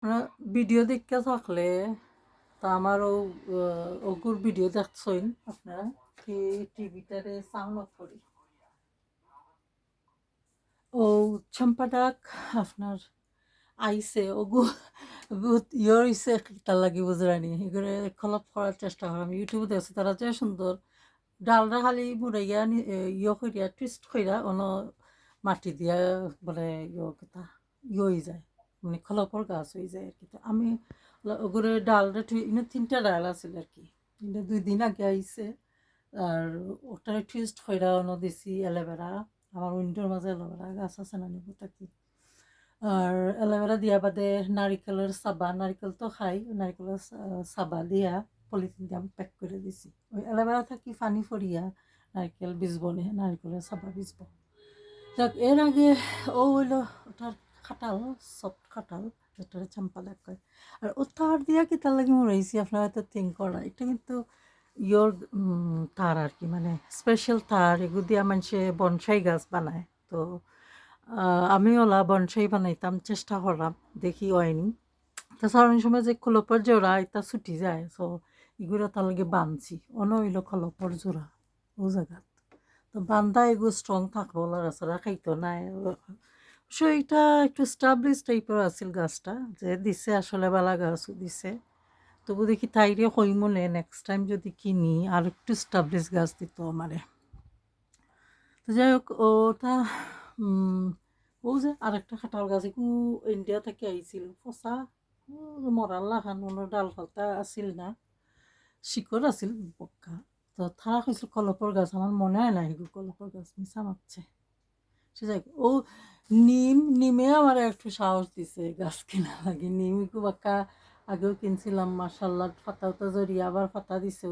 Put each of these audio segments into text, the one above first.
মানে ভিডিও দেখতে থাকলে তা আমার ওগুর ভিডিও দেখছইন আপনারা কি টিভিটারে সাউন্ড অফ করি ও চম্পাটাক আপনার আইসে ওগু ইয়র ইসে তার লাগি বুঝরানি এগুলো খলপ করার চেষ্টা করি আমি ইউটিউবে দেখছি তারা যে সুন্দর ডালটা খালি বুড়াইয়া ইয়ে করিয়া টুইস্ট করিয়া অন মাটি দিয়া বলে ইয়ে কথা ইয়ে হয়ে যায় মানে খলপর গাছ হয়ে যায় আর কি তো আমি ওগুলো ডালটা ইনে 3টা ডাল আছিল আর কি ইনে 2 দিন আগে আইসে আর ওটা টুইস্ট কইরা অন দিছি অ্যালোভেরা আমার উইন্ডোর মাঝে অ্যালোভেরা গাছ আছে না নিব কি আর অ্যালোভেরা দিয়া বাদে নারিকেলের সাবা নারিকেল তো খাই নারিকেলের সাবা দিয়া পলিথিন দিয়ে আমি প্যাক করে দিছি ওই অ্যালোভেরা থাকি পানি ফরিয়া নারকেল ভিজবো নে নারকেলের সাবা ভিজবো যাক এর আগে ও হইলো ওটার খাটাল সফট খাটাল যেটা চাম্পা দেখ করে আর ও তার দিয়া কি তার লাগে মরাইছি আপনারা হয়তো থিঙ্ক করা এটা কিন্তু ইয়োর তার আর কি মানে স্পেশাল তার এগুলো দিয়া মানুষে বনসাই গাছ বানায় তো আমি ওলা বনসাই বানাইতাম চেষ্টা করলাম দেখি হয়নি তো অনেক সময় যে খোলপর জোড়া এটা ছুটি যায় সো এগুলো তার লাগে বানছি অন্য হইলো খোলপর জোড়া ও জায়গা তো বান্দা এগুলো স্ট্রং থাকবো লড়াচড়া খাইতো নাই সো এটা একটু স্টাবলিশ টাইপের আছিল গাছটা যে দিছে আসলে বেলা গাছও দিছে তবু দেখি তাইরে কই মনে নেক্সট টাইম যদি কিনি আর একটু স্টাবলিশ গাছ দিত আমারে তো যাই হোক ওটা ও যে আরেকটা কাঁঠাল গাছ একটু ইন্ডিয়া থেকে আইছিল ফসা মরার লাখান মনে ডাল ফালতা আছিল না শিকড় আছিল পক্কা তো তারা কইছিল কলপর গাছ আমার মনে হয় না এগুলো কলপর গাছ মিশা মারছে সে যাই ও নিমে আমার একটু সাহস দিছে গাছ কেনা লাগে নিম খুব একটা আগেও কিনছিলাম মার্শাল্লাহ ফাতা উতা জড়িয়ে আবার ফাতা দিছে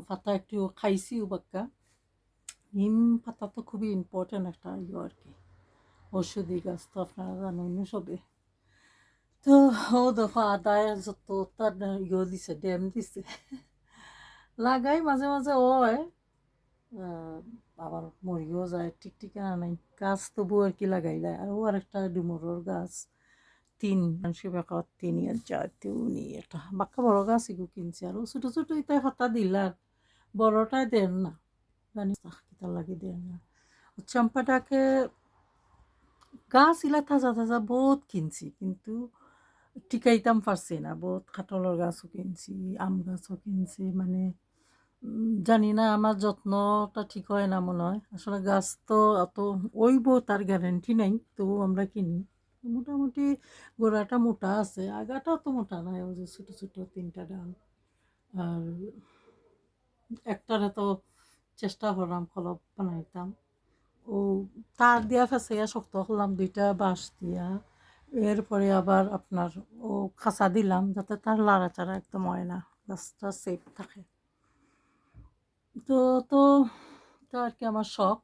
ফাতা একটু খাইছি বাক্কা নিম পাতা তো খুবই ইম্পর্টেন্ট একটা ইয়ে আর কি ঔষধি গাছ তো আপনারা জানেন সবে তো ও দেখো আদায় যত তার ইয়ে দিছে ড্যাম দিছে লাগাই মাঝে মাঝে হয় আবার মরিও যায় ঠিক ঠিকানা নাই গাছ তবু আর কি লাগাই দেয় আর ও আরেকটা ডুমুরের গাছ 3 মানুষের বেকার 3 তিউনি একটা বাক্কা বড় গাছ এগুলো কিনছে আর ও ছোটো ছোটো ইতাই ফাতা দিলার বড়টাই দেন না জানি কিতা লাগি দেন না চম্পাটাকে গাছ ইলা তাজা তাজা বহুত কিনছি কিন্তু টিকাইতাম পারছি না বহুত কাঁঠালের গাছও কিনছি আম গাছও কিনছি মানে জানি না আমার যত্নটা ঠিক হয় না মনে হয় আসলে গাছ তো অত ওইব তার গ্যারেন্টি নাই তবু আমরা কিনি মোটামুটি গোড়াটা মোটা আছে আগাটা অত মোটা নাই ওই যে ছোটো ছোটো 3টা ডাল আর একটারে তো চেষ্টা করলাম কলপ বানাইতাম ও তার দিয়া ফেসাইয়া শক্ত করলাম 2টা বাঁশ দিয়া এরপরে আবার আপনার ও খাঁচা দিলাম যাতে তার লাড়াচাড়া একদম হয় না গাছটা সেফ থাকে তো তো তো আর কি আমার শখ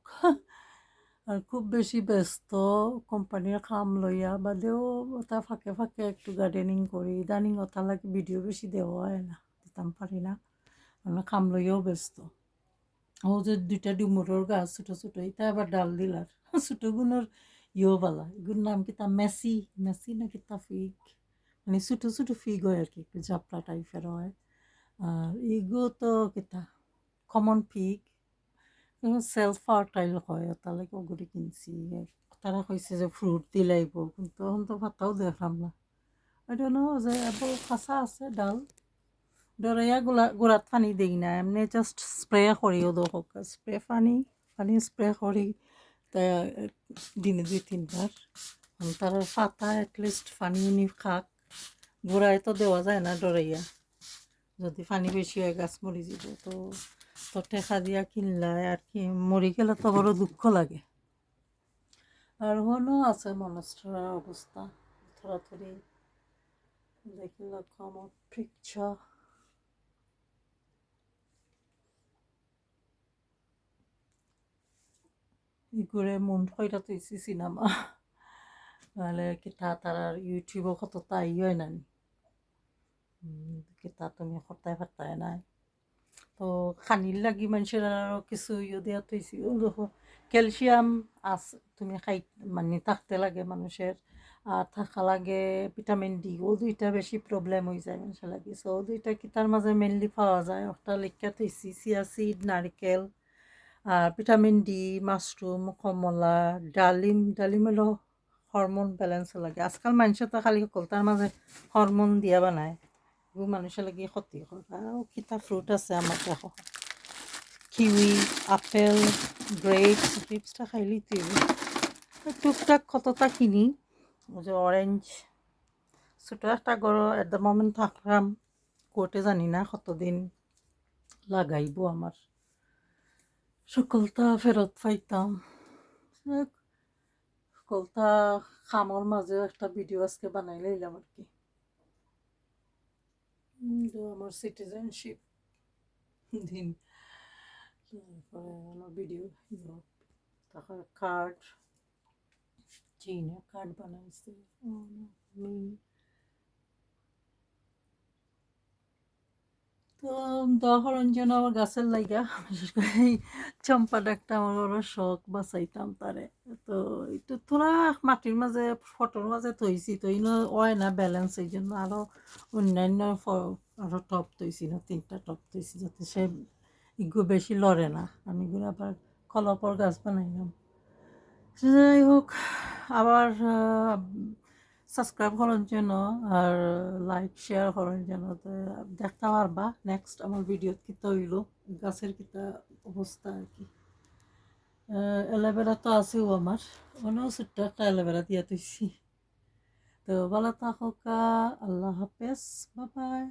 আর খুব বেশি ব্যস্ত কোম্পানির কাম লইয়া বাদেও ওটা ফাঁকে ফাঁকে একটু গার্ডেনিং করি ইদানিং ওটা লাগে ভিডিও বেশি দেওয়া হয় না দিতাম পারি না মানে কাম লইয়াও ব্যস্ত ও যে 2টা ডুমুরের গাছ ছোটো ছোটো এটা আবার ডাল দিলার ছোটো গুণের বালা এগুলোর নাম কি তা মেসি মেসি না কি তা ফিগ মানে ছোটো ছোটো ফিগ হয় আর কি একটু জাপলা টাইপের হয় আর এগো তো কিতা কমন ফিগ সেলফ ফার্টাইল হয় তার লাগে ওগুলি কিনছি তারা কইছে যে ফ্রুট দিলাইব কিন্তু এখন তো ভাতাও দেখলাম না এটা ন যে এবার খাঁচা আছে ডাল ডরাইয়া গোড়াত পানি দিই না এমনি জাস্ট স্প্রে করিও দোক স্প্রে পানি স্প্রে করি তা দিনে 2-3 বার তার পাতা এটলিস্ট পানি নি খাক গোড়ায় তো দেওয়া যায় না ডরাইয়া যদি পানি বেশি হয় গাছ মরি যাব তো তো টেকা দিয়া কিনলাই আর কি মরি গেলে তো বড় দুঃখ লাগে আর হনো আছে মনস্টারের অবস্থা থরাথরি দেখি লক্ষ্য আমার পিকচার ইগুরে মন হইটা তুইছি সিনেমা নাহলে কিতা তারার ইউটিউবও কত তাই হয় না কিতা তুমি সপ্তাহে সপ্তাহে নাই তো খানির লাগি মানুষের আরও কিছু ইয়ে দেওয়া থইছি ও দেখো ক্যালসিয়াম আছে তুমি খাই মানে থাকতে লাগে মানুষের আর থাকা লাগে ভিটামিন ডি, ও দুইটা বেশি প্রবলেম হয়ে যায় মানুষের লাগে। সো ও দুইটা কি তার মাঝে মেনলি পাওয়া যায়, একটা লিখা থইছি চিয়া সিড, নারিকেল, আর ভিটামিন ডি, মাশরুম, কমলা, ডালিম। ডালিম হলো হরমোন ব্যালেন্স লাগে। আজকাল মানুষে তো খালি সকল তার মাঝে হরমোন দিয়া বানায়, এগুলো মানুষের লাগে ক্ষতি করে। আর কিতা ফ্রুট আছে আমার দেখো, কিউই, আপেল, গ্রেপস। গ্রেপসটা খাইলেই তুই টুকটাক কতটা কিনি। ওই যে অরেঞ্জ, ছোটো একটা গরো এট দ্য মোমেন্ট থাকলাম কোর্টে, জানি না কতদিন লাগাইব আমার, সকলটা ফেরত পাইতাম। সকলটা খামর মাঝে একটা ভিডিও আজকে বানাই লইলাম আর কি। আমার সিটিজেনশিপ দিন, তারপরে আমার ভিডিও, তারপরে কার্ড, চীনে কার্ড বানাইছে। তো দহরণ যেন আমার গাছের লাইগা, বিশেষ করে এই চম্পা ডাকটা আমার বড় শখ, বাঁচাইতাম তারে। তো একটু তোরা মাটির মাঝে ফটোর মাঝে থইছি, তো ইনো হয় না ব্যালেন্স, এই জন্য আরো অন্যান্য আরো টপ তৈছি না, 3টা টপ তৈছি, যাতে সে ইগু বেশি লড়ে না। আমি এগুলো আবার কলপর গাছ বানাইলাম। যাই হোক, আবার সাবস্ক্রাইব করার জন্য আর লাইক শেয়ার করার জন্য, তো দেখতে পারবা নেক্সট আমার ভিডিও কিতা হইল, গাছের কিতা অবস্থা আর কি। অ্যালোভেরা তো আছেও আমার, অনেক ছোট্ট একটা অ্যালোভেরা দিয়া তুইছি। তো ভালো থাকুক, আল্লাহ হাফেজ, বাই বাই।